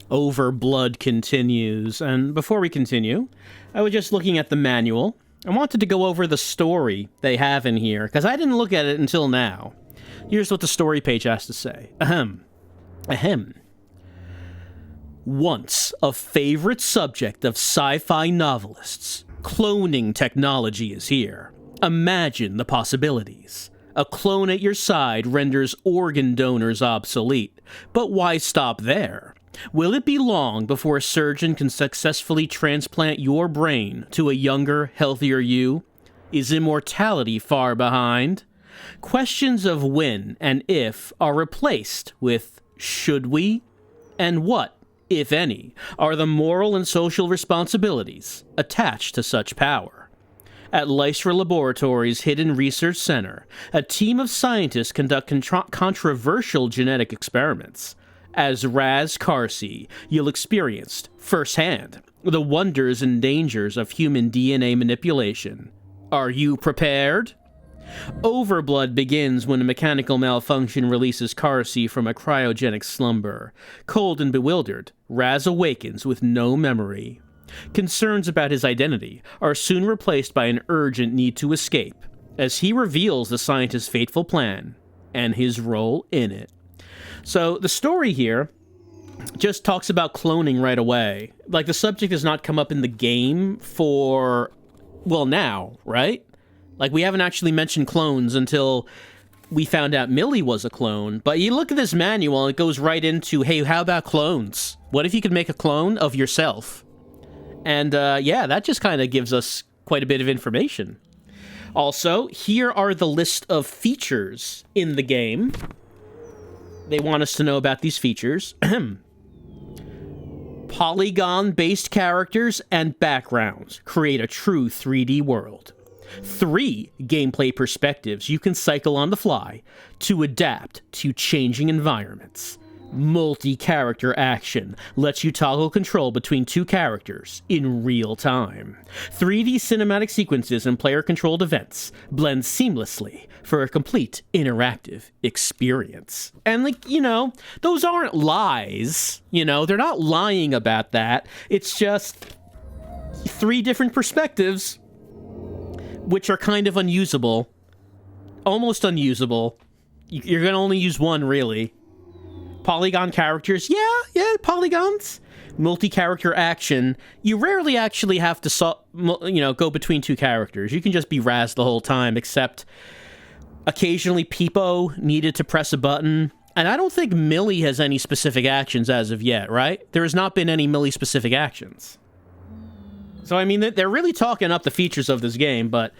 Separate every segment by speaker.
Speaker 1: Overblood continues. And before we continue, I was just looking at the manual. I wanted to go over the story they have in here, because I didn't look at it until now. Here's what the story page has to say. Ahem. Once a favorite subject of sci-fi novelists, cloning technology is here. Imagine the possibilities. A clone at your side renders organ donors obsolete. But why stop there? Will it be long before a surgeon can successfully transplant your brain to a younger, healthier you? Is immortality far behind? Questions of when and if are replaced with should we? And what, if any, are the moral and social responsibilities attached to such power? At Lystra Laboratories' Hidden Research Center, a team of scientists conduct controversial genetic experiments. As Raz Karcy, you'll experience firsthand the wonders and dangers of human DNA manipulation. Are you prepared? Overblood begins when a mechanical malfunction releases Karcy from a cryogenic slumber. Cold and bewildered, Raz awakens with no memory. Concerns about his identity are soon replaced by an urgent need to escape, as he reveals the scientist's fateful plan and his role in it. So the story here just talks about cloning right away. Like, the subject has not come up in the game for, well, now, right? Like, we haven't actually mentioned clones until we found out Millie was a clone. But you look at this manual, and it goes right into, hey, how about clones? What if you could make a clone of yourself? And, yeah, that just kind of gives us quite a bit of information. Also, here are the list of features in the game. They want us to know about these features. Polygon-based characters and backgrounds create a true 3D world. 3 gameplay perspectives you can cycle on the fly to adapt to changing environments. Multi-character action lets you toggle control between 2 characters in real time. 3D cinematic sequences and player-controlled events blend seamlessly for a complete interactive experience. And, like, you know, those aren't lies. You know, they're not lying about that. It's just 3 different perspectives, which are kind of unusable. Almost unusable. You're going to only use one, really. Polygon characters, yeah, polygons. Multi-character action, you rarely actually have to, go between 2 characters. You can just be Raz the whole time, except occasionally Peepo needed to press a button. And I don't think Millie has any specific actions as of yet, right? There has not been any Millie-specific actions. So, I mean, they're really talking up the features of this game, but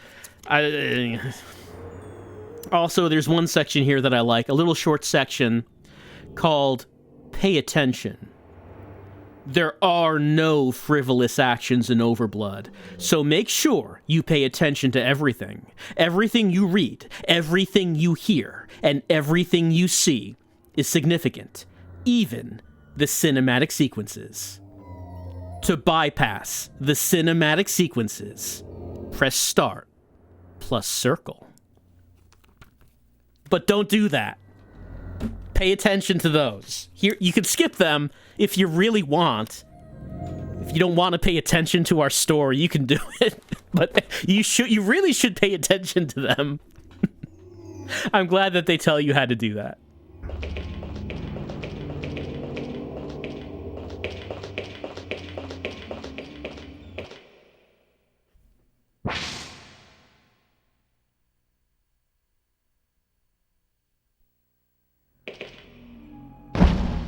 Speaker 1: also, there's one section here that I like, a little short section called Pay Attention. There are no frivolous actions in Overblood, so make sure you pay attention to everything. Everything you read, everything you hear, and everything you see is significant, even the cinematic sequences. To bypass the cinematic sequences, press start plus circle. But don't do that. Pay attention to those. Here, you can skip them if you really want. If you don't want to pay attention to our story, you can do it. But you really should pay attention to them. I'm glad that they tell you how to do that.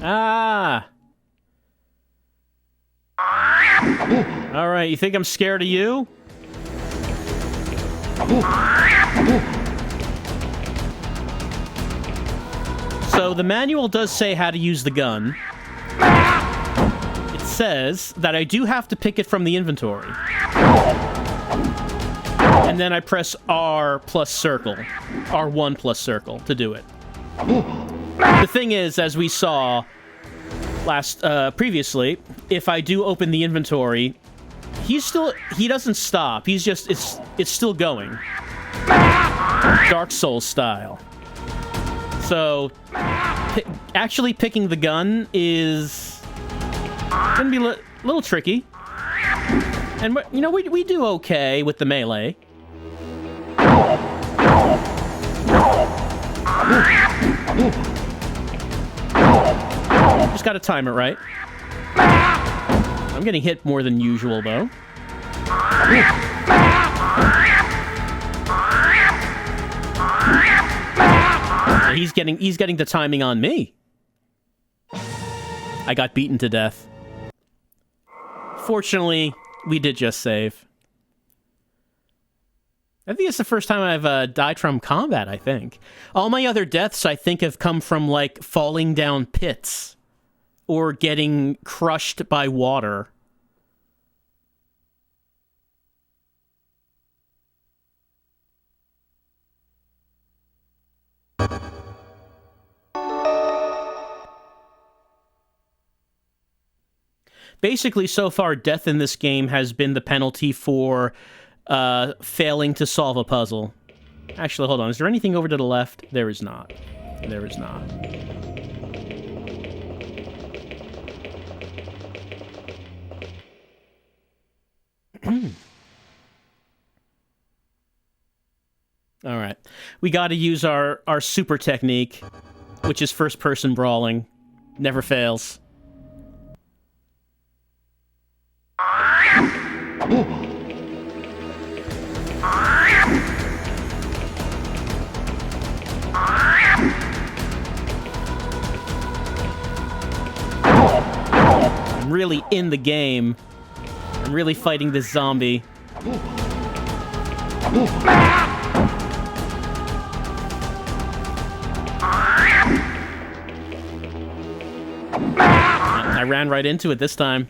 Speaker 1: Ah! Alright, you think I'm scared of you? So the manual does say how to use the gun. It says that I do have to pick it from the inventory. And then I press R plus circle. R1 plus circle to do it. The thing is, as we saw previously, if I do open the inventory, he doesn't stop. He's just, it's still going. Dark Souls style. So, actually picking the gun is Gonna be a little tricky. And, you know, we do okay with the melee. Just gotta time it right. I'm getting hit more than usual, though. He's getting the timing on me. I got beaten to death. Fortunately, we did just save. I think it's the first time I've died from combat, I think. All my other deaths, I think, have come from, like, falling down pits. Or getting crushed by water. Basically, so far, death in this game has been the penalty for failing to solve a puzzle. Actually, hold on. Is there anything over to the left? There is not. There is not. All right. We got to use our super technique, which is first-person brawling. Never fails. I'm really in the game. I'm really fighting this zombie. I ran right into it this time.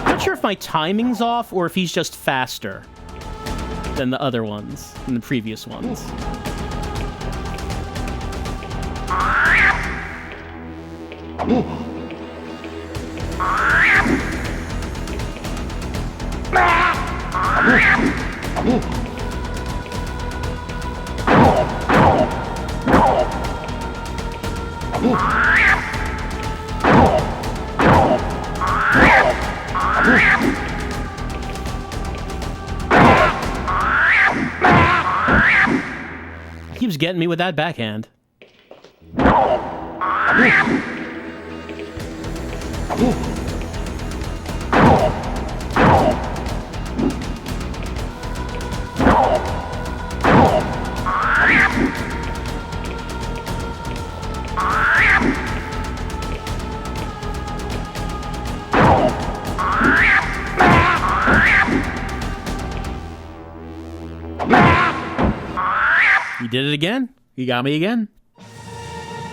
Speaker 1: Not sure if my timing's off or if he's just faster than the other ones, than the previous ones. He keeps getting me with that backhand. He did it again. He got me again.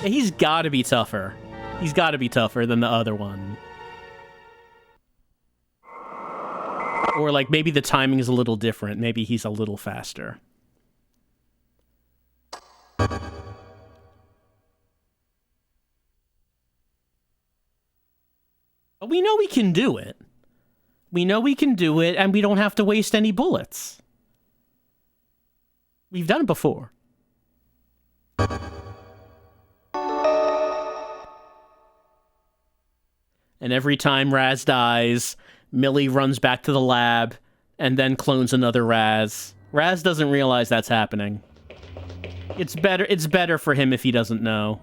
Speaker 1: Yeah, he's got to be tougher. He's got to be tougher than the other one. Or, like, maybe the timing is a little different. Maybe he's a little faster. But we know we can do it. We know we can do it, and we don't have to waste any bullets. We've done it before. And every time Raz dies, Millie runs back to the lab and then clones another Raz. Raz doesn't realize that's happening. It's better for him if he doesn't know.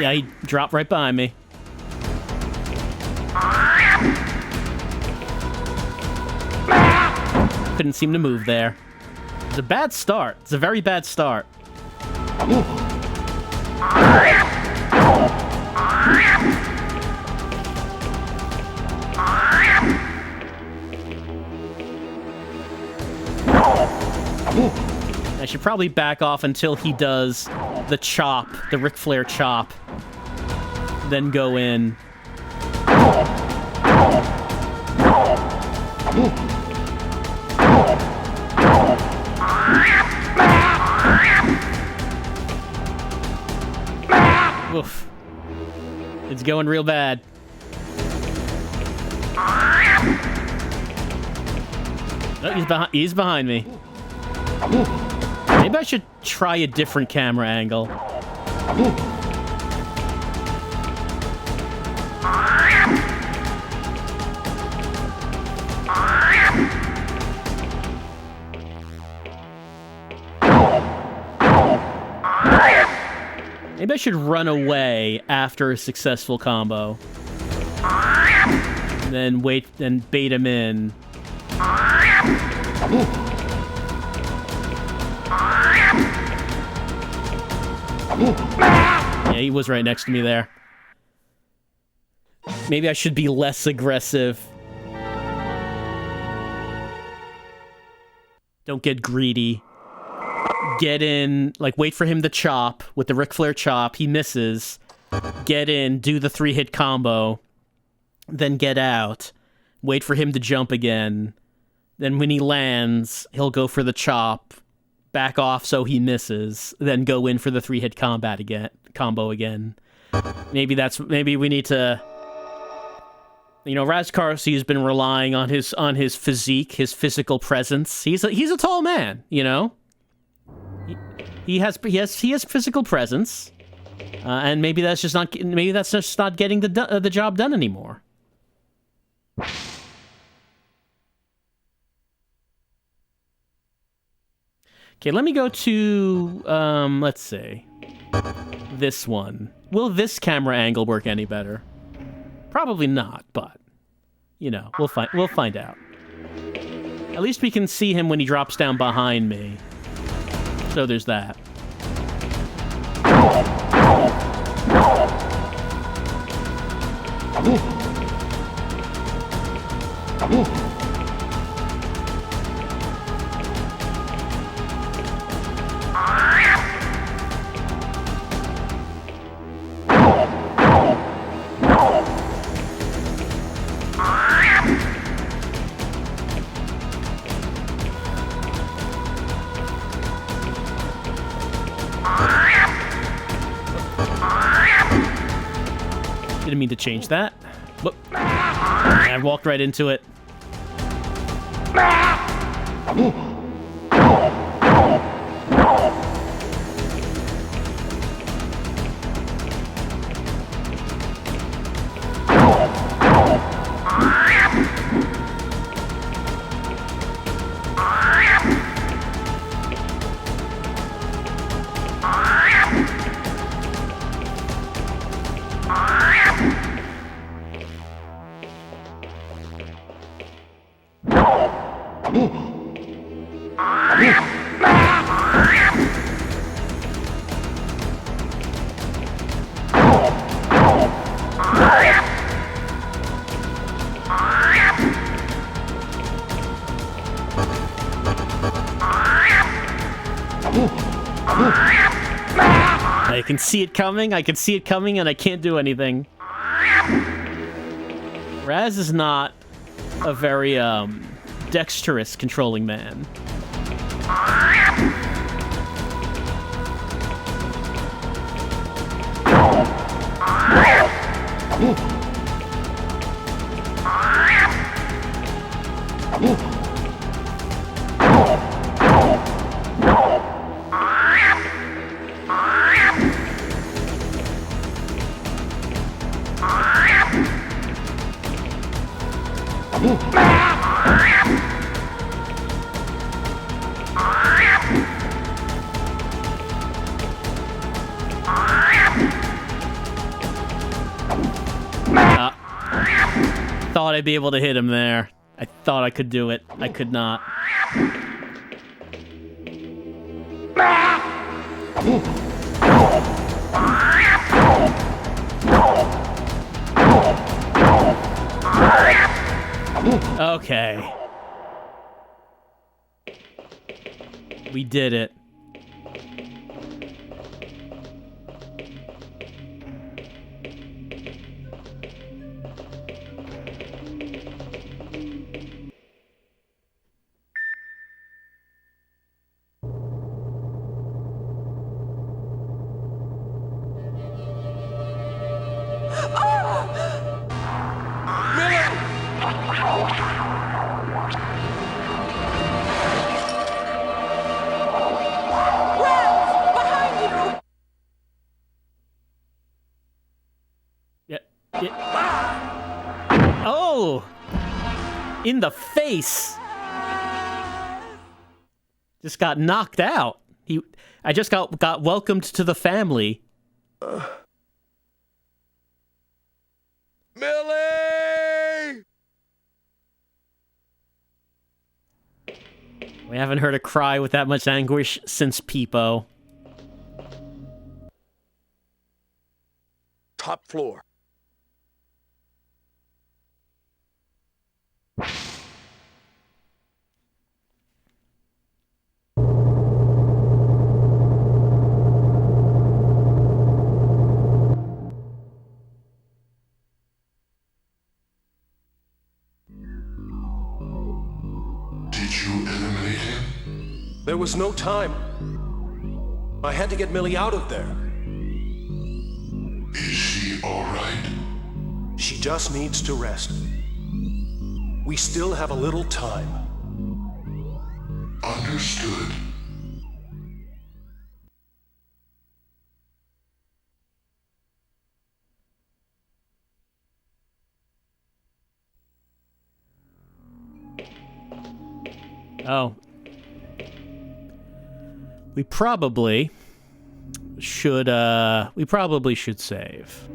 Speaker 1: Yeah, he dropped right behind me. Couldn't seem to move there. It's a bad start. It's a very bad start. I should probably back off until he does the chop, the Ric Flair chop. Then go in. Oof. It's going real bad. Oh, he's behind me. Maybe I should try a different camera angle. Maybe I should run away after a successful combo. And then wait and bait him in. Yeah, he was right next to me there. Maybe I should be less aggressive. Don't get greedy. Get in, like, wait for him to chop with the Ric Flair chop. He misses. Get in, do the 3-hit combo. Then get out. Wait for him to jump again. Then when he lands, he'll go for the chop. Back off so he misses. Then go in for the 3-hit combo again. Maybe we need to... You know, Raz Karcyquences has been relying on his physique, his physical presence. He's a tall man, you know? He has physical presence, and maybe that's just not getting the job done anymore. Okay, let me go to let's see, this one. Will this camera angle work any better? Probably not, but you know, we'll find out. At least we can see him when he drops down behind me. So there's that. Didn't mean to change that. Whoop. I walked right into it. I can see it coming, and I can't do anything. Raz is not a very, dexterous controlling man. Thought I'd be able to hit him there. I thought I could do it. I could not. Okay. We did it. Oh! In the face! Just got knocked out. I just got welcomed to the family.
Speaker 2: Millie!
Speaker 1: We haven't heard a cry with that much anguish since Peepo.
Speaker 2: Top floor.
Speaker 3: Did you eliminate him?
Speaker 2: There was no time. I had to get Millie out of there.
Speaker 3: Is she all right?
Speaker 2: She just needs to rest. We still have a little time.
Speaker 3: Understood.
Speaker 1: Oh. We probably should save.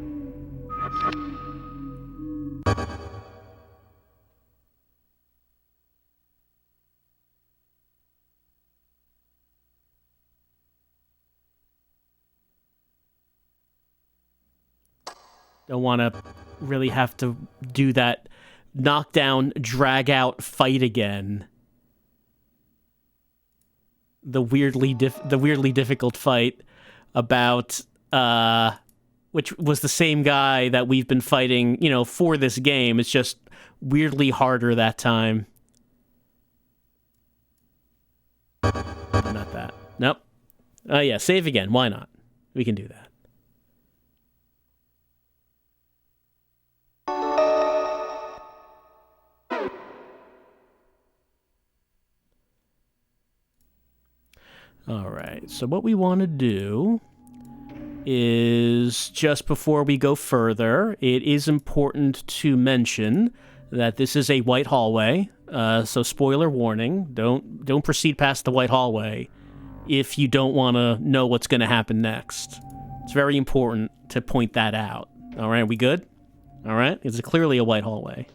Speaker 1: Don't want to really have to do that knockdown, drag out fight again. The weirdly difficult fight about which was the same guy that we've been fighting, for this game. It's just weirdly harder that time. Not that. Nope. Yeah, save again. Why not? We can do that. All right, so what we want to do is, just before we go further, it is important to mention that this is a white hallway, so spoiler warning, don't proceed past the white hallway if you don't want to know what's going to happen next. It's very important to point that out. All right, we good? All right, it's clearly a white hallway.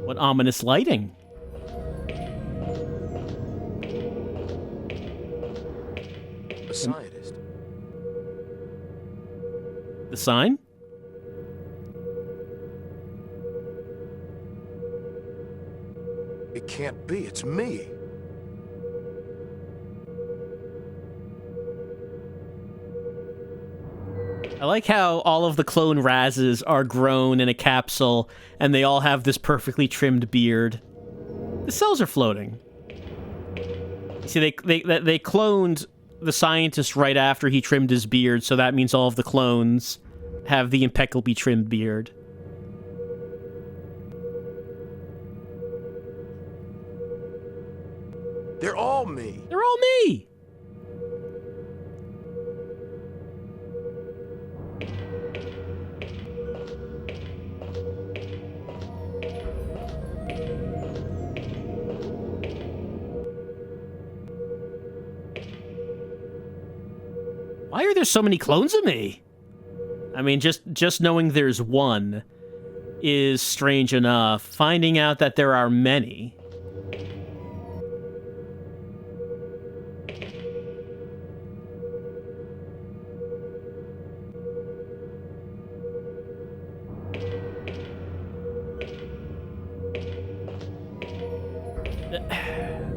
Speaker 1: What ominous lighting.
Speaker 2: A scientist.
Speaker 1: The sign?
Speaker 2: It can't be. It's me.
Speaker 1: I like how all of the clone Razes are grown in a capsule, and they all have this perfectly trimmed beard. The cells are floating. See, they cloned the scientist right after he trimmed his beard, so that means all of the clones have the impeccably trimmed beard.
Speaker 2: They're all me.
Speaker 1: They're all me! Why are there so many clones of me? I mean, just knowing there's one is strange enough. Finding out that there are many.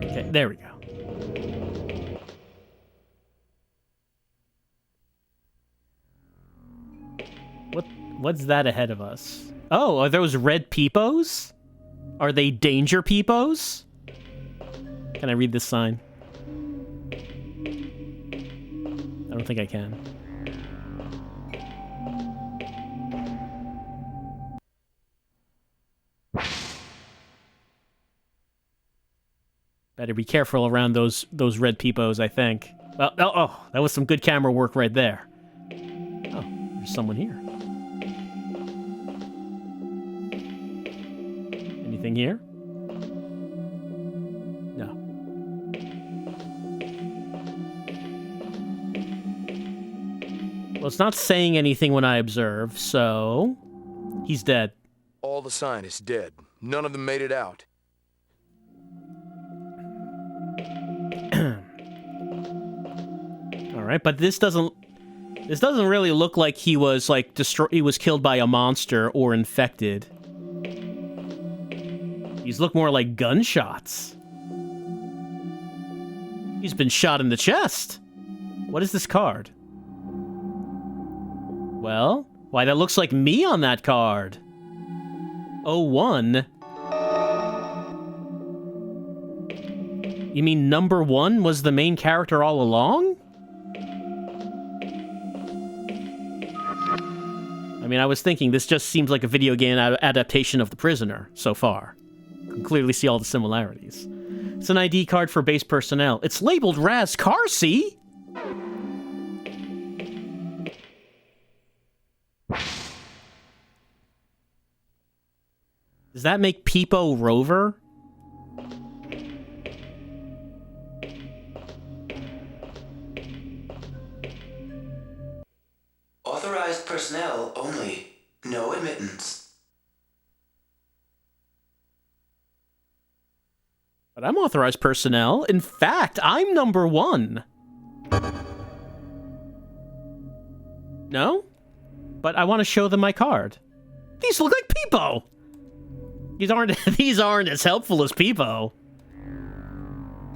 Speaker 1: Okay, there we go. What's that ahead of us? Oh, are those red peepos? Are they danger peepos? Can I read this sign? I don't think I can. Better be careful around those red peepos, I think. Well, oh, that was some good camera work right there. Oh, there's someone here. Anything here? No. Well, it's not saying anything when I observe, so... He's dead.
Speaker 4: All the scientists dead. None of them made it out.
Speaker 1: All right, but this doesn't really look like he was like he was killed by a monster or infected. These look more like gunshots. He's been shot in the chest. What is this card? Well, why that looks like me on that card. 01. You mean number 1 was the main character all along? I mean, I was thinking this just seems like a video game adaptation of The Prisoner so far. You can clearly see all the similarities. It's an ID card for base personnel. It's labeled Raz Karcy. Does that make Peepo Rover?
Speaker 5: Authorized personnel only. No admittance.
Speaker 1: But I'm authorized personnel. In fact, I'm number 1. No? But I want to show them my card. These look like Peepo! These aren't as helpful as Peepo.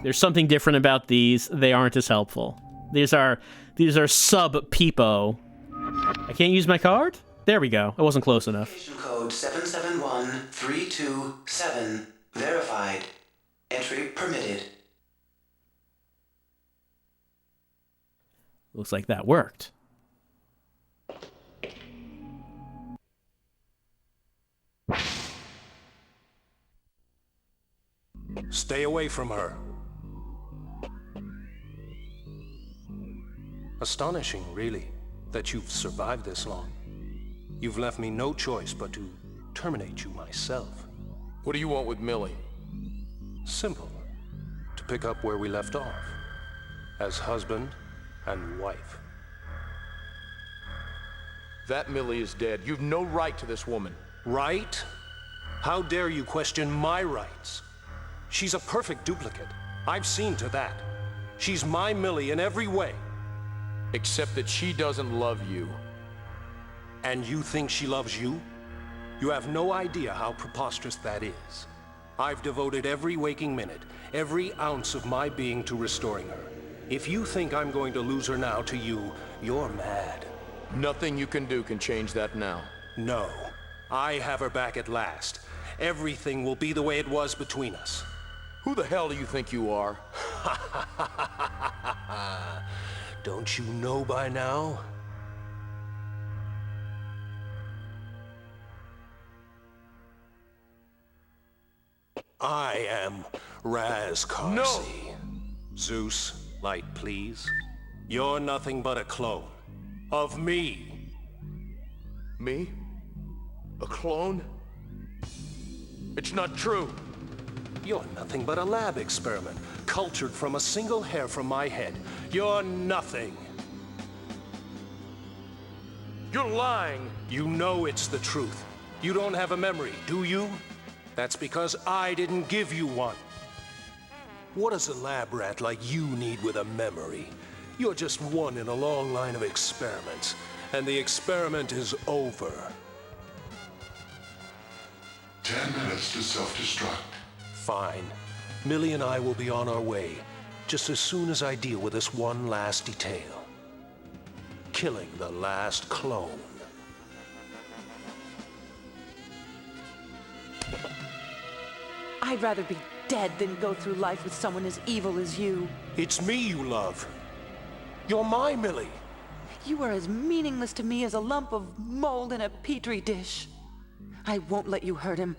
Speaker 1: There's something different about these. They aren't as helpful. These are sub Peepo. I can't use my card? There we go. I wasn't close enough.
Speaker 5: Code 771327. Verified. Entry permitted.
Speaker 1: Looks like that worked.
Speaker 2: Stay away from her. Astonishing, really, that you've survived this long. You've left me no choice but to terminate you myself.
Speaker 4: What do you want with Millie?
Speaker 2: Simple. To pick up where we left off. As husband and wife.
Speaker 4: That Millie is dead. You've no right to this woman.
Speaker 2: Right? How dare you question my rights? She's a perfect duplicate. I've seen to that. She's my Millie in every way.
Speaker 4: Except that she doesn't love you.
Speaker 2: And you think she loves you? You have no idea how preposterous that is. I've devoted every waking minute, every ounce of my being to restoring her. If you think I'm going to lose her now to you, you're mad.
Speaker 4: Nothing you can do can change that now.
Speaker 2: No. I have her back at last. Everything will be the way it was between us.
Speaker 4: Who the hell do you think you are?
Speaker 2: Don't you know by now? I am Raz Karcy.
Speaker 4: No!
Speaker 2: Zeus, light please. You're nothing but a clone. Of me.
Speaker 4: Me? A clone? It's not true.
Speaker 2: You're nothing but a lab experiment, cultured from a single hair from my head. You're nothing.
Speaker 4: You're lying.
Speaker 2: You know it's the truth. You don't have a memory, do you? That's because I didn't give you one. What does a lab rat like you need with a memory? You're just one in a long line of experiments, and the experiment is over.
Speaker 3: 10 minutes to self-destruct.
Speaker 2: Fine. Millie and I will be on our way, just as soon as I deal with this one last detail. Killing the last clone.
Speaker 6: I'd rather be dead than go through life with someone as evil as you.
Speaker 2: It's me you love. You're my Millie.
Speaker 6: You are as meaningless to me as a lump of mold in a petri dish. I won't let you hurt him.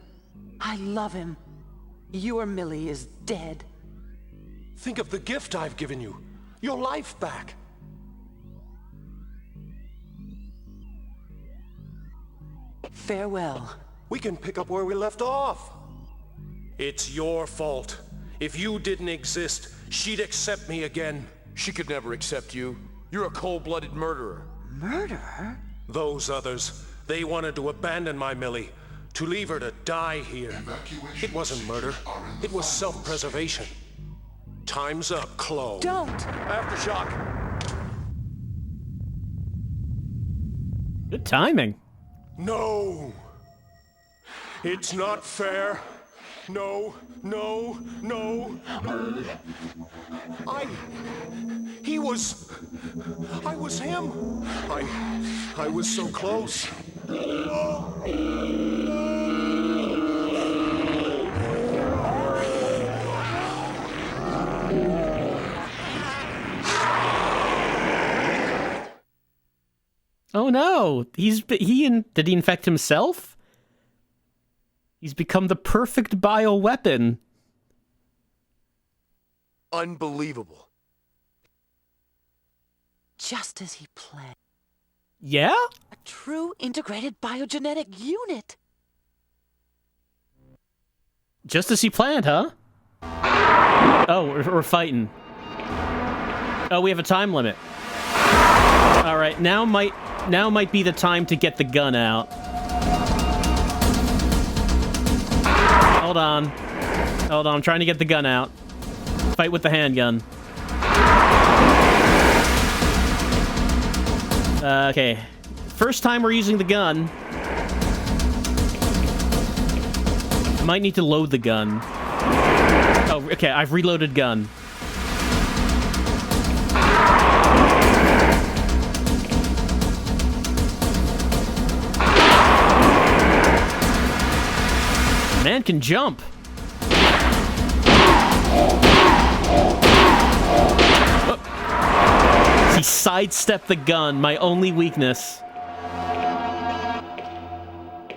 Speaker 6: I love him. Your Millie is dead.
Speaker 2: Think of the gift I've given you. Your life back.
Speaker 6: Farewell.
Speaker 2: We can pick up where we left off. It's your fault. If you didn't exist, she'd accept me again.
Speaker 4: She could never accept you. You're a cold-blooded murderer.
Speaker 6: Murderer?
Speaker 2: Those others, they wanted to abandon my Millie, to leave her to die here.
Speaker 3: Evacuation
Speaker 2: It wasn't murder.
Speaker 3: procedures are in the
Speaker 2: It was
Speaker 3: final
Speaker 2: self-preservation. Time's up, Chloe.
Speaker 6: Don't!
Speaker 4: Aftershock.
Speaker 1: Good timing.
Speaker 2: No! It's not fair. No, no, no. I was him. I was so close.
Speaker 1: Oh no, did he infect himself? He's become the perfect bioweapon.
Speaker 4: Unbelievable.
Speaker 6: Just as he planned.
Speaker 1: Yeah?
Speaker 6: A true integrated biogenetic unit.
Speaker 1: Just as he planned, huh? Oh, we're fighting. Oh, we have a time limit. All right, now might be the time to get the gun out. Hold on, I'm trying to get the gun out. Fight with the handgun. Okay, first time we're using the gun. Might need to load the gun. Oh, okay, I've reloaded gun. Man can jump. Oh. He sidestepped the gun, my only weakness.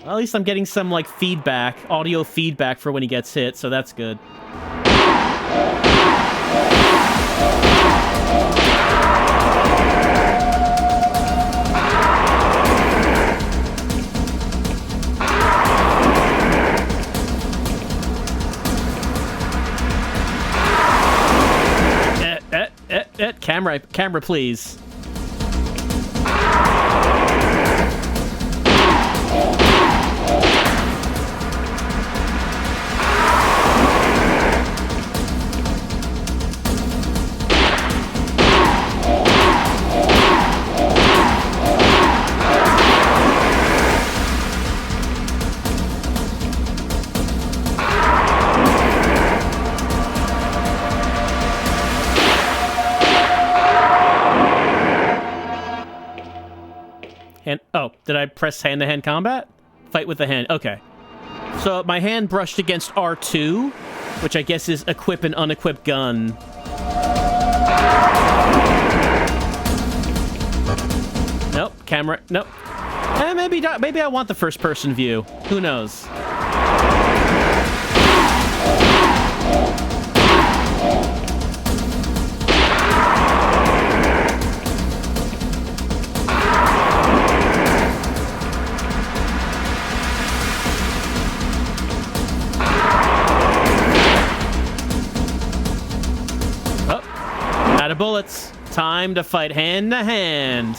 Speaker 1: Well, at least I'm getting some, like, feedback, audio feedback for when he gets hit, so that's good. Camera, please. Oh, did I press hand-to-hand combat? Fight with the hand. Okay. So my hand brushed against R2, which I guess is equip and unequip gun. Nope. Camera. Nope. Maybe I want the first-person view. Who knows? Out of bullets. Time to fight hand to hand.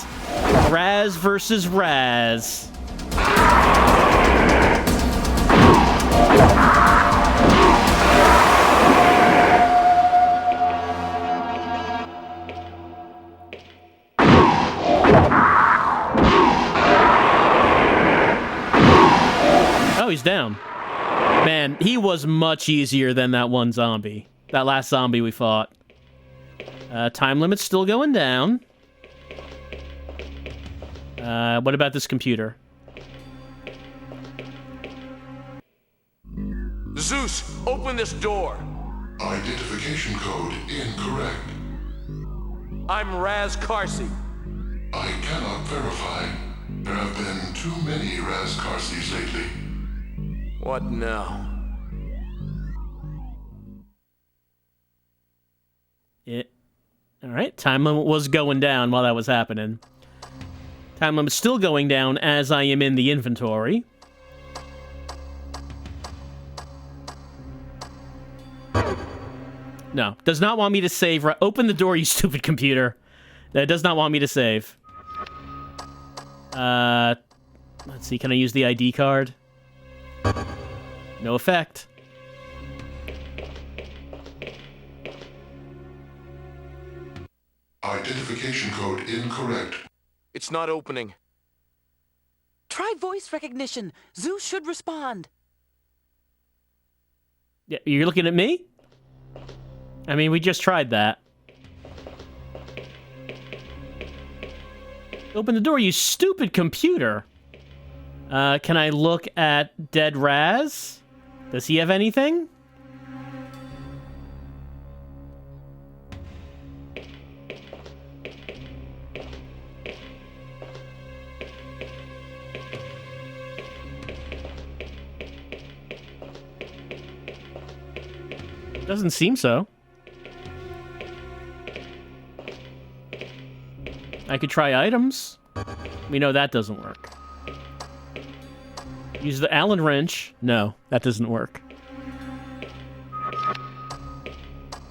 Speaker 1: Raz versus Raz. Oh, he's down. Man, he was much easier than that one zombie. That last zombie we fought. Time limit's still going down. What about this computer?
Speaker 4: Zeus, open this door.
Speaker 3: Identification code incorrect.
Speaker 4: I'm Raz Karcy.
Speaker 3: I cannot verify. There have been too many Raz Karcys lately.
Speaker 4: What now?
Speaker 1: All right, time limit was going down while that was happening. Time limit's still going down as I am in the inventory. No, does not want me to save. Open the door, you stupid computer. That does not want me to save. Let's see, can I use the ID card? No effect.
Speaker 3: Identification code incorrect.
Speaker 4: It's not opening.
Speaker 6: Try voice recognition. Zeus should respond.
Speaker 1: Yeah, you're looking at me? I mean, we just tried that. Open the door, you stupid computer. Can I look at Dead Raz? Does he have anything? Doesn't seem so. I could try items. We know that doesn't work. Use the Allen wrench. No, that doesn't work.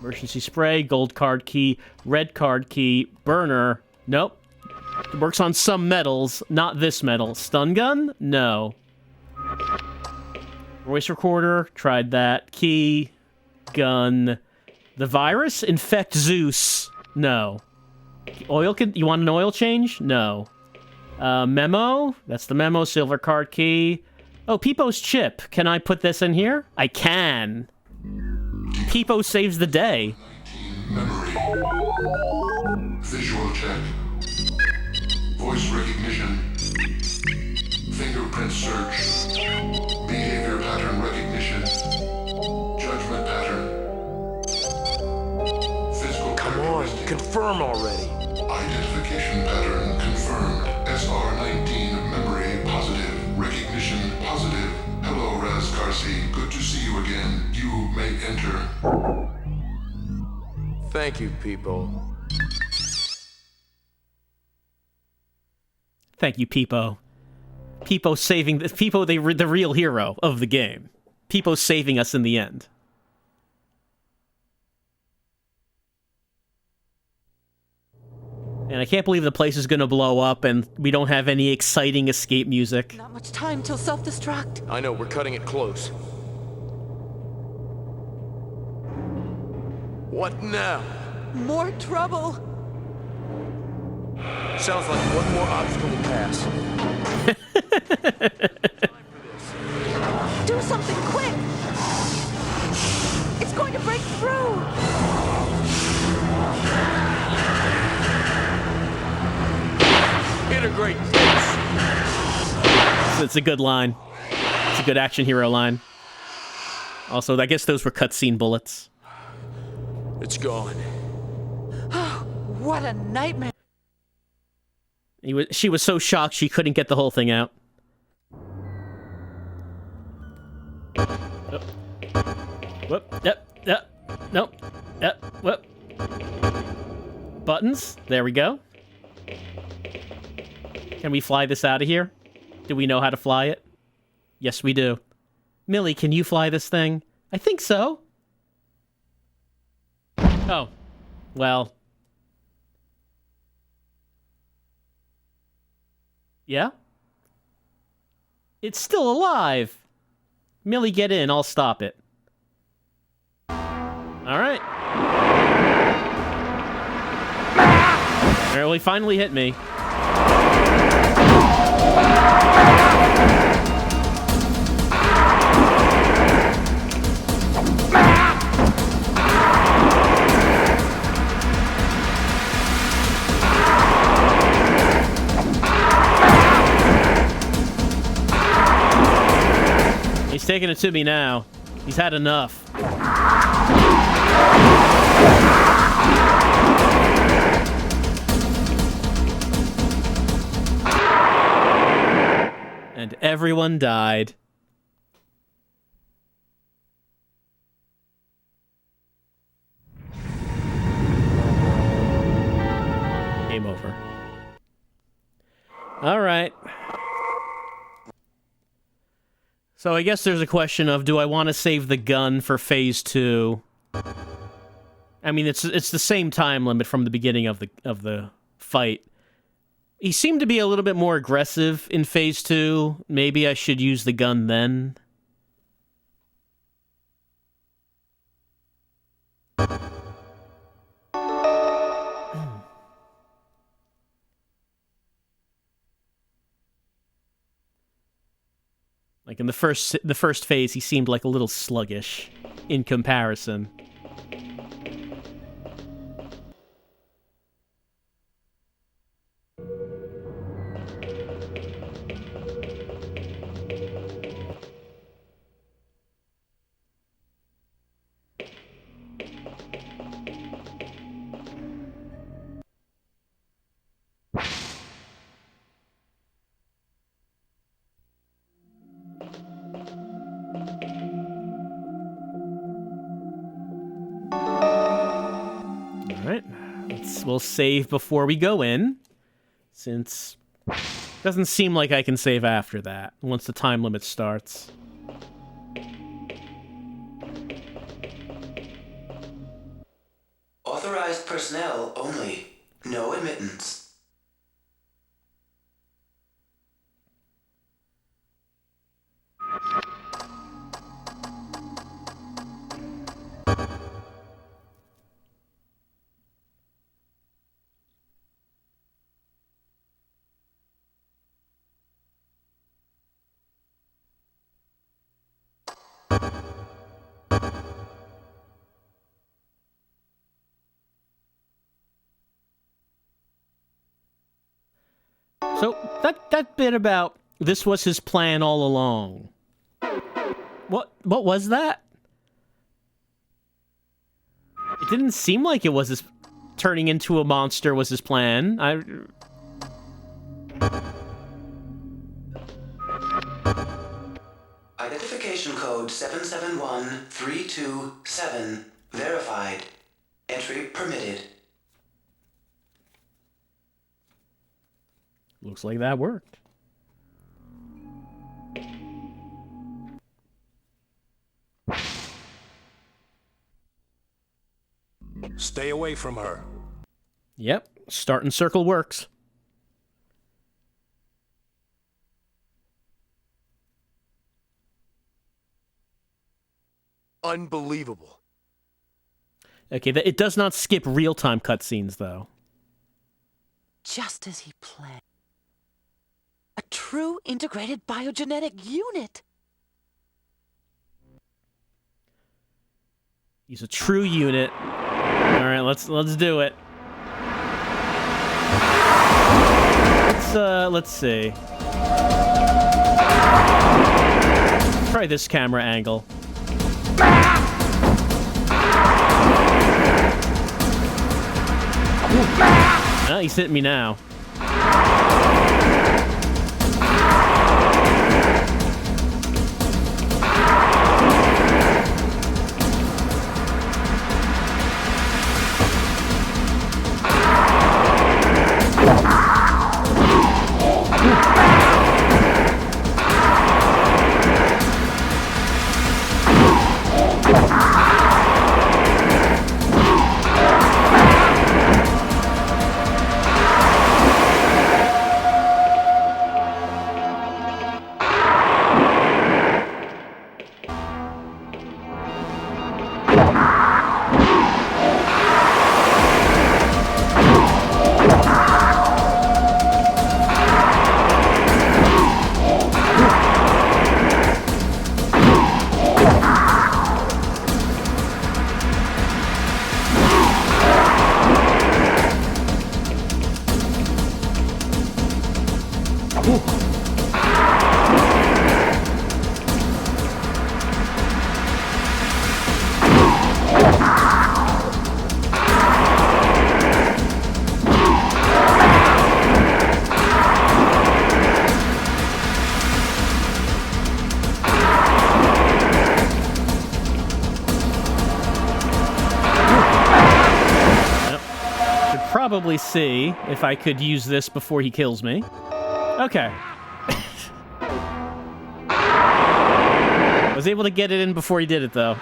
Speaker 1: Emergency spray, gold card key, red card key, burner. Nope. It works on some metals, not this metal. Stun gun? No. Voice recorder, tried that. Key, gun. The virus? Infect Zeus? No. Oil? You want an oil change? No. Memo? That's the memo. Silver card key. Oh, Peepo's chip. Can I put this in here? I can. Peepo saves the day.
Speaker 3: Memory. Visual check. Voice recognition. Fingerprint search. Behavior pattern recognition. Judgment pattern. Physical
Speaker 4: Come on, confirm already.
Speaker 3: Identification pattern confirmed. SR19 memory positive. Recognition positive. Hello, Raz Karcy. Good to see you again. You may enter.
Speaker 4: Thank you, people.
Speaker 1: Thank you, Peepo. Peepo saving the Peepo, the real hero of the game. Peepo saving us in the end. And I can't believe the place is going to blow up and we don't have any exciting escape music.
Speaker 6: Not much time till self-destruct.
Speaker 4: I know, we're cutting it close. What now?
Speaker 6: More trouble.
Speaker 4: Sounds like one more obstacle to pass.
Speaker 6: Do something quick. It's going to break through.
Speaker 4: Integrate this.
Speaker 1: It's a good line. It's a good action hero line. Also, I guess those were cutscene bullets.
Speaker 4: It's gone.
Speaker 6: What a nightmare.
Speaker 1: She was so shocked she couldn't get the whole thing out. Oh. Whoop. Yep. Nope. Yep. Whoop. Buttons. There we go. Can we fly this out of here? Do we know how to fly it? Yes, we do. Millie, can you fly this thing? I think so. Oh. Well. Yeah? It's still alive. Millie, get in. I'll stop it. All right. Well, he finally hit me. He's taking it to me now. He's had enough. And everyone died. Game over. All right. So I guess there's a question of, do I want to save the gun for Phase 2? I mean, it's the same time limit from the beginning of the fight. He seemed to be a little bit more aggressive in Phase 2. Maybe I should use the gun then. Like in the first phase, he seemed like a little sluggish in comparison. We'll save before we go in, since it doesn't seem like I can save after that, once the time limit starts.
Speaker 5: Authorized personnel only. No admittance.
Speaker 1: So, that bit about this was his plan all along. What was that? It didn't seem like it was turning into a monster was his plan.
Speaker 5: Identification code 771327. Verified. Entry permitted.
Speaker 1: Looks like that worked.
Speaker 2: Stay away from her.
Speaker 1: Yep, starting circle works.
Speaker 4: Unbelievable.
Speaker 1: Okay, it does not skip real-time cutscenes, though.
Speaker 6: Just as he planned. A true integrated biogenetic unit.
Speaker 1: He's a true unit. All right, let's do it. Let's see. Try this camera angle. Oh, he's hitting me now. probably see if I could use this before he kills me. Okay. I was able to get it in before he did it, though.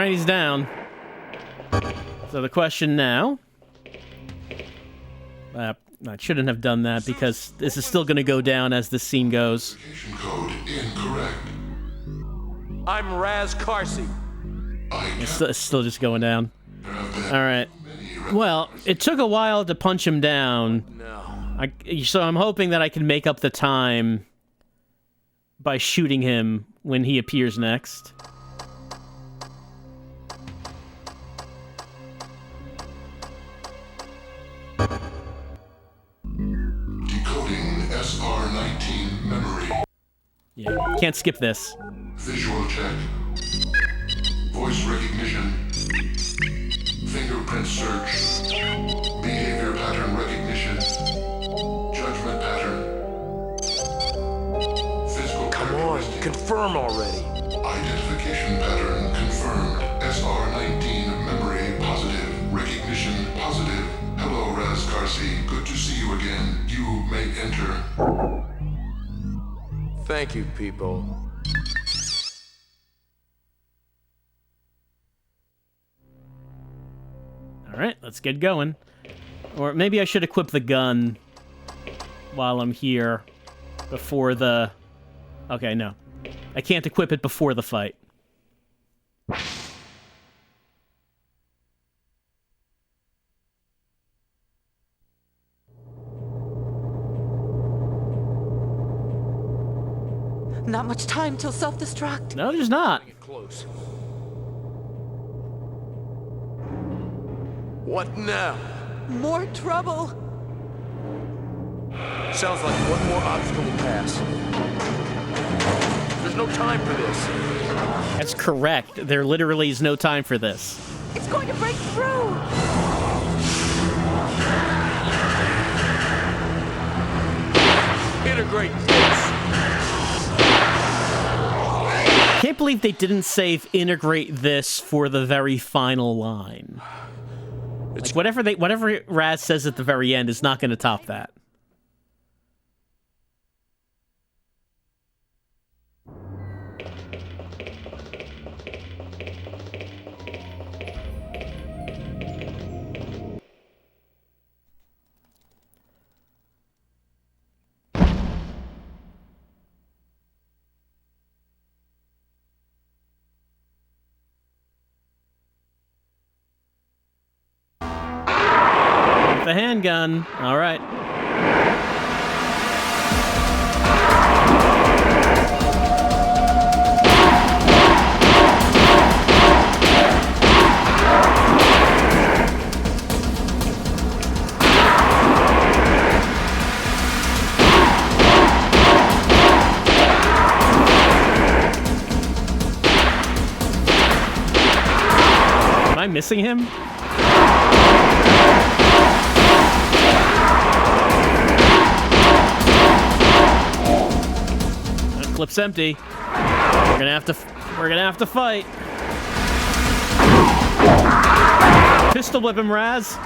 Speaker 1: He's down. So the question now... I shouldn't have done that because this is still going to go down as this scene goes.
Speaker 3: Code incorrect.
Speaker 4: I'm Raz Karcy.
Speaker 1: It's still just going down. Alright. Well, it took a while to punch him down.
Speaker 4: No.
Speaker 1: So I'm hoping that I can make up the time by shooting him when he appears next.
Speaker 3: Decoding SR-19 memory.
Speaker 1: Yeah, can't skip this.
Speaker 3: Visual check. Voice recognition. Fingerprint search. Behavior pattern recognition. Judgment pattern. Physical
Speaker 4: Come on,
Speaker 3: characteristic.
Speaker 4: confirm already.
Speaker 3: Identification pattern confirmed. SR-19 memory positive. Recognition positive. Hello, Raz Karcy. Good to see you again. You may enter.
Speaker 4: Thank you, people.
Speaker 1: Alright, let's get going. Or maybe I should equip the gun while I'm here before the... Okay, no. I can't equip it before the fight.
Speaker 6: Not much time till self-destruct.
Speaker 1: No, there's not.
Speaker 4: Get close. What now?
Speaker 6: More trouble.
Speaker 4: Sounds like one more obstacle to pass. There's no time for this.
Speaker 1: That's correct. There literally is no time for this.
Speaker 6: It's going to break through.
Speaker 4: Integrate this.
Speaker 1: Can't believe they didn't save integrate this for the very final line. Like whatever Raz says at the very end is not going to top that. The handgun. All right. Am I missing him? That clip's empty. We're gonna have to fight. Pistol whip him, Raz.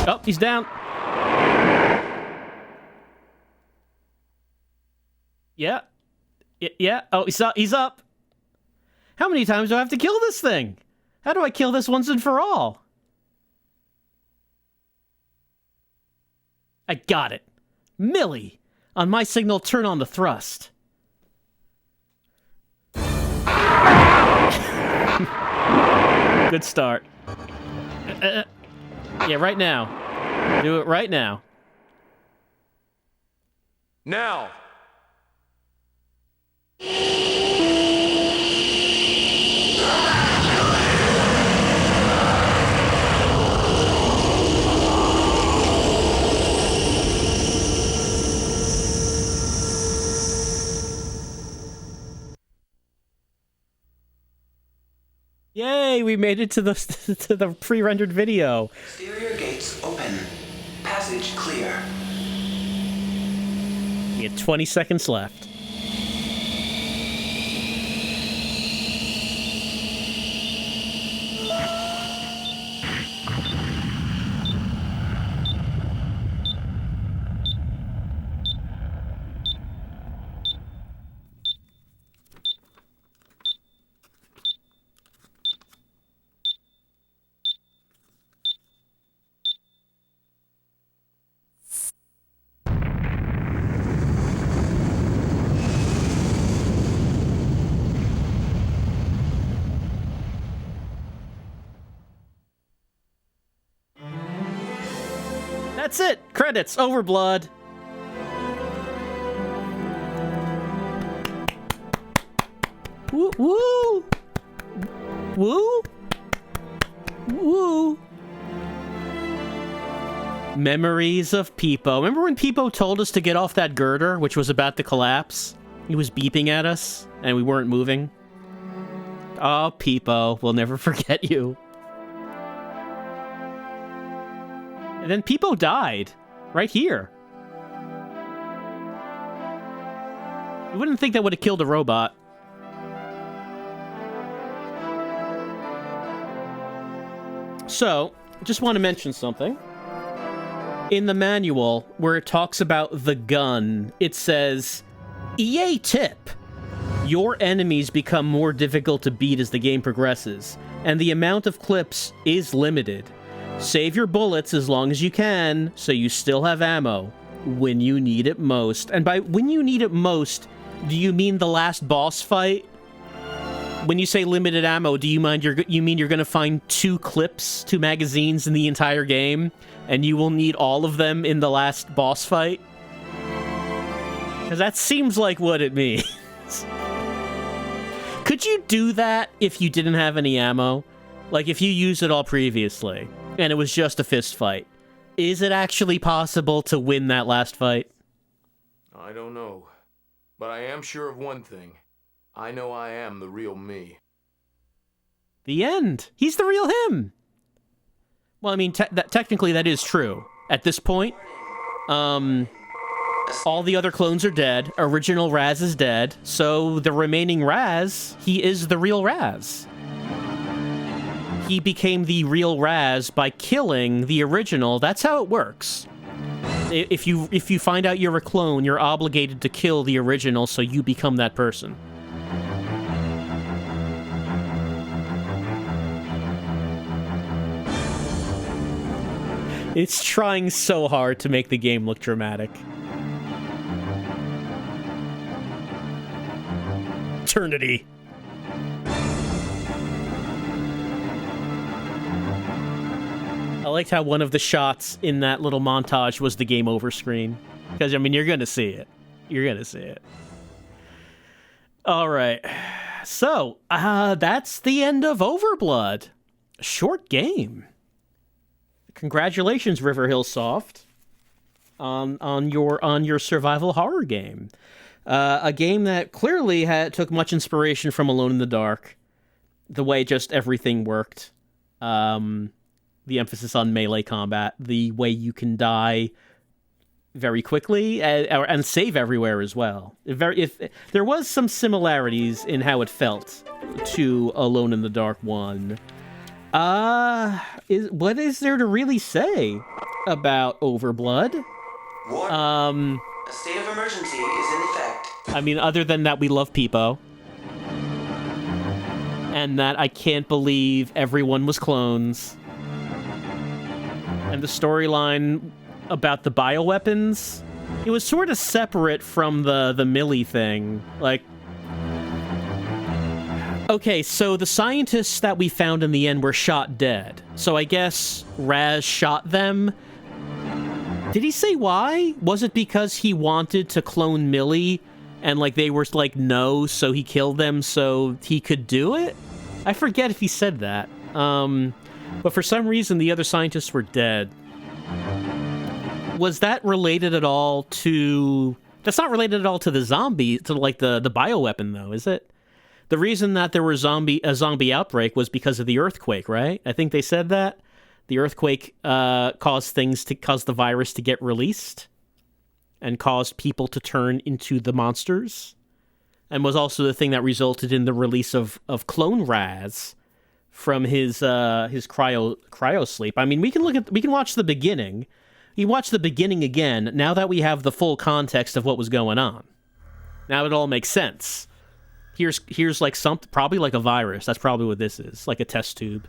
Speaker 1: Oh, he's down. Yeah. Yeah. Oh, he's up. How many times do I have to kill this thing? How do I kill this once and for all? I got it. Millie, on my signal, turn on the thrust. Good start. Yeah, right now. Do it right now.
Speaker 4: Now!
Speaker 1: Yay, we made it to the to the pre-rendered video.
Speaker 5: Exterior gates open. Passage clear.
Speaker 1: We have 20 seconds left. That's it! Credits! Overblood! Woo! Woo! Woo! Woo! Memories of Peepo. Remember when Peepo told us to get off that girder, which was about to collapse? He was beeping at us, and we weren't moving. Oh, Peepo, we'll never forget you. And then Peepo died. Right here. You wouldn't think that would have killed a robot. So, just want to mention something. In the manual, where it talks about the gun, it says, EA tip. Your enemies become more difficult to beat as the game progresses, and the amount of clips is limited. Save your bullets as long as you can, so you still have ammo when you need it most. And by when you need it most, do you mean the last boss fight? When you say limited ammo, do you mean you're going to find 2 clips, 2 magazines in the entire game, and you will need all of them in the last boss fight? Because that seems like what it means. Could you do that if you didn't have any ammo? Like if you used it all previously, and it was just a fist fight. Is it actually possible to win that last fight?
Speaker 4: I don't know. But I am sure of one thing. I know I am the real me.
Speaker 1: The end. He's the real him. Well, I mean, technically that is true. At this point, all the other clones are dead. Original Raz is dead. So the remaining Raz, he is the real Raz. He became the real Raz by killing the original. That's how it works. If you find out you're a clone, you're obligated to kill the original so you become that person. It's trying so hard to make the game look dramatic. Eternity. I liked how one of the shots in that little montage was the game over screen. Because, I mean, you're going to see it. You're going to see it. All right. So, that's the end of Overblood. Short game. Congratulations, River Hill Soft, on your survival horror game. A game that clearly took much inspiration from Alone in the Dark. The way just everything worked. The emphasis on melee combat. The way you can die very quickly and save everywhere as well. If there was some similarities in how it felt to Alone in the Dark 1. What is there to really say about Overblood?
Speaker 5: Warning. A state of emergency is in effect.
Speaker 1: I mean, other than that, we love Peepo. And that I can't believe everyone was clones. And the storyline about the bioweapons, it was sort of separate from the Millie thing. Like, okay, so the scientists that we found in the end were shot dead. So I guess Raz shot them. Did he say why? Was it because he wanted to clone Millie and like they were like no, so he killed them so he could do it? I forget if he said that. But for some reason the other scientists were dead. Was that related at all to... That's not related at all to the zombie, to like the bioweapon though, is it? The reason that there was a zombie outbreak was because of the earthquake, right? I think they said that. The earthquake caused the virus to get released and caused people to turn into the monsters, and was also the thing that resulted in the release of Clone Raz from his cryo sleep. I mean, we can watch the beginning. You watch the beginning again now that we have the full context of what was going on. Now it all makes sense. Here's like probably like a virus. That's probably what this is, like a test tube.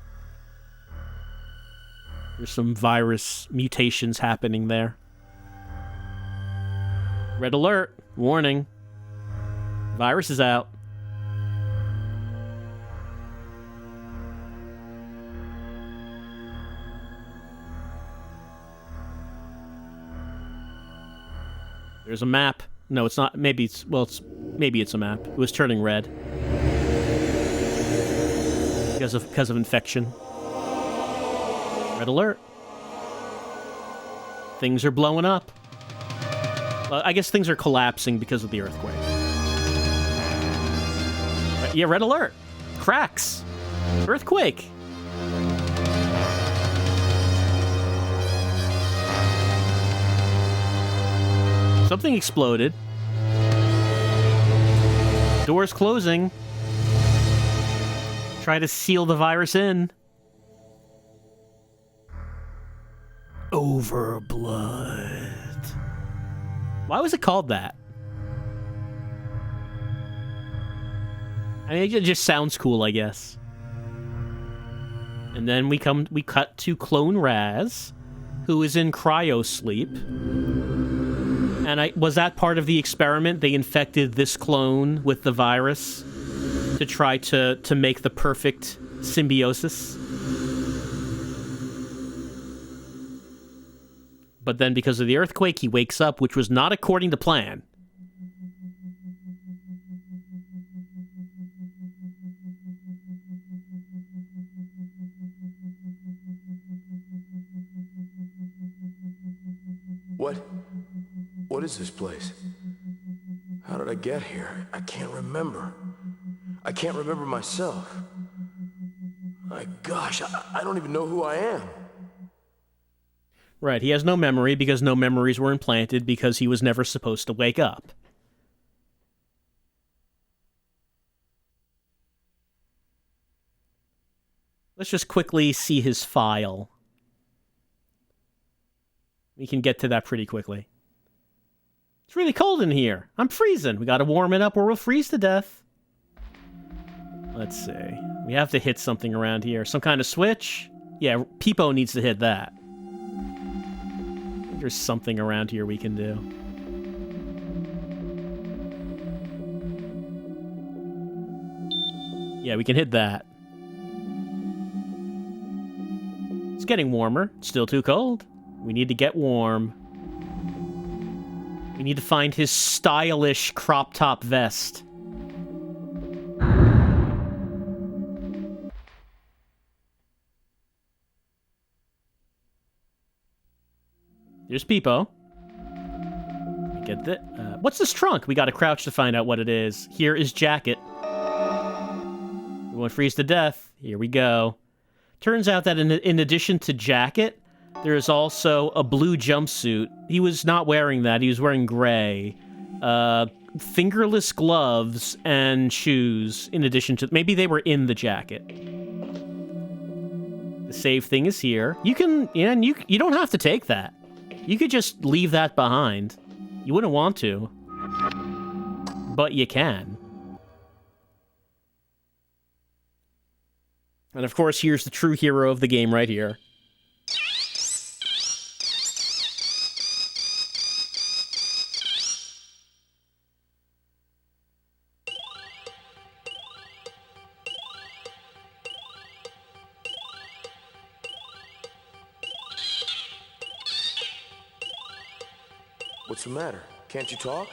Speaker 1: There's some virus mutations happening there. Red alert. Warning. Virus is out. There's a map. No, it's not. Maybe it's a map. It was turning red. Because of infection. Red alert. Things are blowing up. Well, I guess things are collapsing because of the earthquake. Yeah, red alert. Cracks. Earthquake. Something exploded. Doors closing. Try to seal the virus in. Overblood. Why was it called that? I mean, it just sounds cool, I guess. And then we cut to Clone Raz, who is in cryo sleep. And was that part of the experiment? They infected this clone with the virus to try to make the perfect symbiosis. But then because of the earthquake, he wakes up, which was not according to plan.
Speaker 4: What is this place? How did I get here? I can't remember. I can't remember myself. My gosh, I don't even know who I am.
Speaker 1: Right, he has no memory because no memories were implanted because he was never supposed to wake up. Let's just quickly see his file. We can get to that pretty quickly. It's really cold in here. I'm freezing. We gotta warm it up or we'll freeze to death. Let's see. We have to hit something around here. Some kind of switch? Yeah, Peepo needs to hit that. There's something around here we can do. Yeah, we can hit that. It's getting warmer. It's still too cold. We need to get warm. We need to find his stylish crop top vest. There's Peepo. Get the. What's this trunk? We gotta crouch to find out what it is. Here is Jacket. We won't freeze to death. Here we go. Turns out that in addition to Jacket, there is also a blue jumpsuit. He was not wearing that. He was wearing gray. Fingerless gloves and shoes in addition to... Maybe they were in the jacket. The save thing is here. You can... Yeah, and you don't have to take that. You could just leave that behind. You wouldn't want to. But you can. And of course, here's the true hero of the game right here.
Speaker 4: What's the matter? Can't you talk?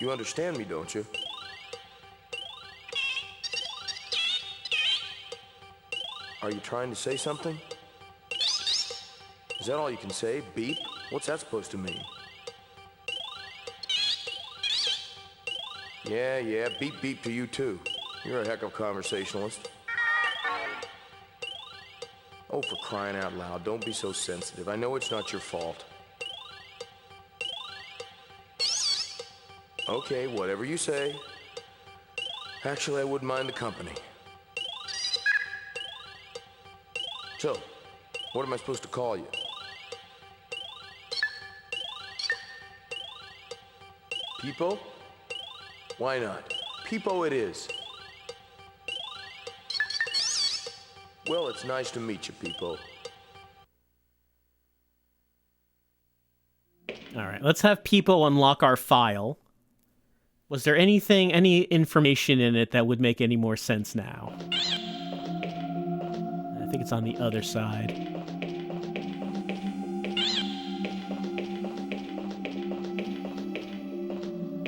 Speaker 4: You understand me, don't you? Are you trying to say something? Is that all you can say? Beep? What's that supposed to mean? Yeah, beep beep to you too. You're a heck of a conversationalist. Oh, for crying out loud, don't be so sensitive. I know it's not your fault. Okay, whatever you say. Actually, I wouldn't mind the company. So, what am I supposed to call you? Peepo? Why not? Peepo it is. Well, it's nice to meet you, Peepo.
Speaker 1: All right, let's have Peepo unlock our file. Was there any information in it that would make any more sense now? I think it's on the other side.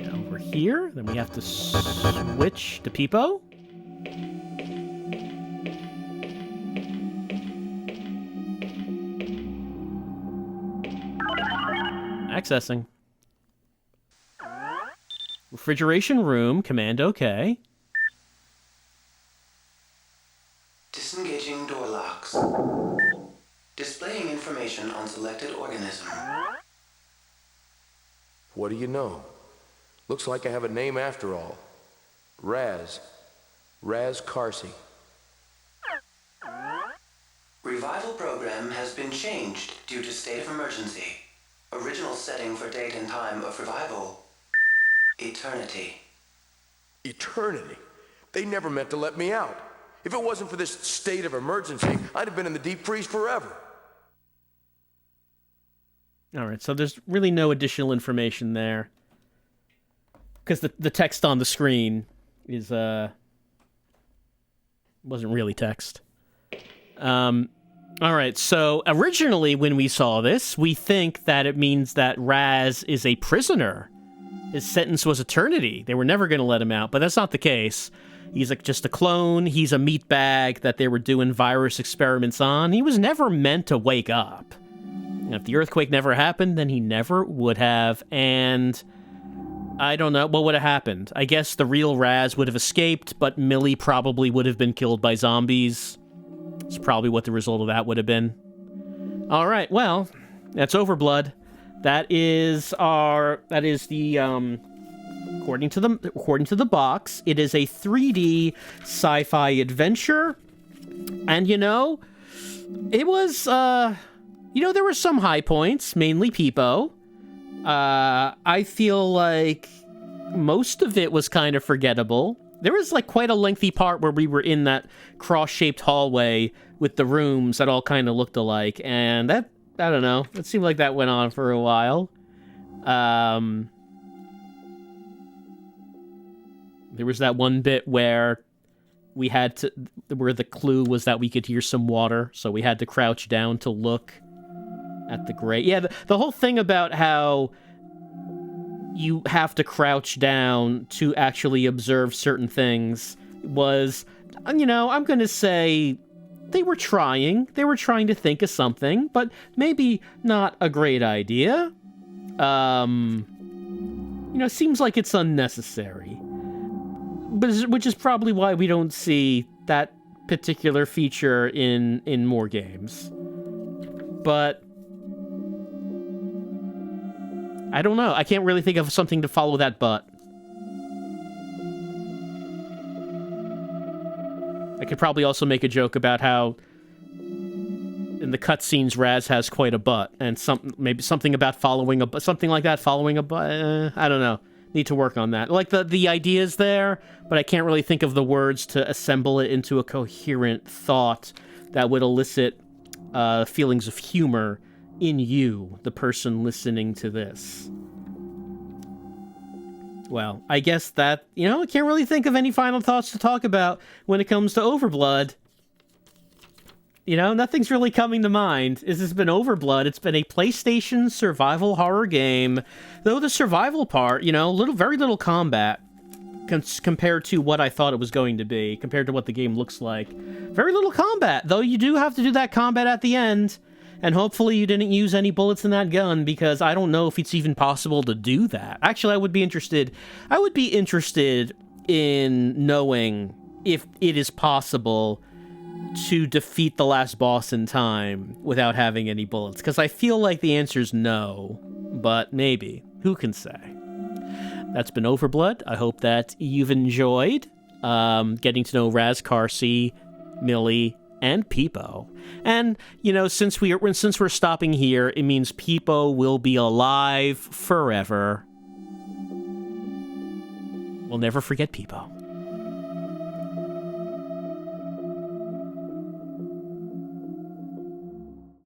Speaker 1: Now over here, then we have to switch to Peepo. Accessing. Refrigeration room, command OK.
Speaker 5: Disengaging door locks. Displaying information on selected organism.
Speaker 4: What do you know? Looks like I have a name after all. Raz. Raz Karcy.
Speaker 5: Revival program has been changed due to state of emergency. Original setting for date and time of revival. Eternity.
Speaker 4: Eternity? They never meant to let me out. If it wasn't for this state of emergency, I'd have been in the deep freeze forever.
Speaker 1: All right, so there's really no additional information there. Because the text on the screen is, wasn't really text. All right, so originally when we saw this, we think that it means that Raz is a prisoner. His sentence was eternity. They were never going to let him out, but that's not the case. He's just a clone. He's a meat bag that they were doing virus experiments on. He was never meant to wake up. And if the earthquake never happened, then he never would have, and I don't know what would have happened. I guess the real Raz would have escaped, but Millie probably would have been killed by zombies. It's probably what the result of that would have been. All right, well, that's Overblood. That is the according to the box, it is a 3D sci-fi adventure. And it was there were some high points, mainly Peepo. I feel like most of it was kind of forgettable. There was quite a lengthy part where we were in that cross-shaped hallway with the rooms that all kind of looked alike, and that, I don't know, it seemed like that went on for a while. There was that one bit where where the clue was that we could hear some water, so we had to crouch down to look at the grate. Yeah, the whole thing about how you have to crouch down to actually observe certain things was, I'm going to say, they were trying. They were trying to think of something, but maybe not a great idea. Seems like it's unnecessary. Which is probably why we don't see that particular feature in more games. But I don't know. I can't really think of something to follow that but. I could probably also make a joke about how in the cutscenes Raz has quite a butt, and maybe something about following a something like that, following a butt. I don't know. Need to work on that. Like the idea's there, but I can't really think of the words to assemble it into a coherent thought that would elicit feelings of humor in you, the person listening to this. Well, I guess that, I can't really think of any final thoughts to talk about when it comes to Overblood. Nothing's really coming to mind. This has been Overblood. It's been a PlayStation survival horror game. Though the survival part, very little combat compared to what I thought it was going to be, compared to what the game looks like. Very little combat, though you do have to do that combat at the end. And hopefully you didn't use any bullets in that gun, because I don't know if it's even possible to do that. Actually, I would be interested in knowing if it is possible to defeat the last boss in time without having any bullets, because I feel like the answer's no, but maybe. Who can say? That's been Overblood. I hope that you've enjoyed getting to know Raz, Karcy, Millie, and Peepo. And, since we're stopping here, it means Peepo will be alive forever. We'll never forget Peepo.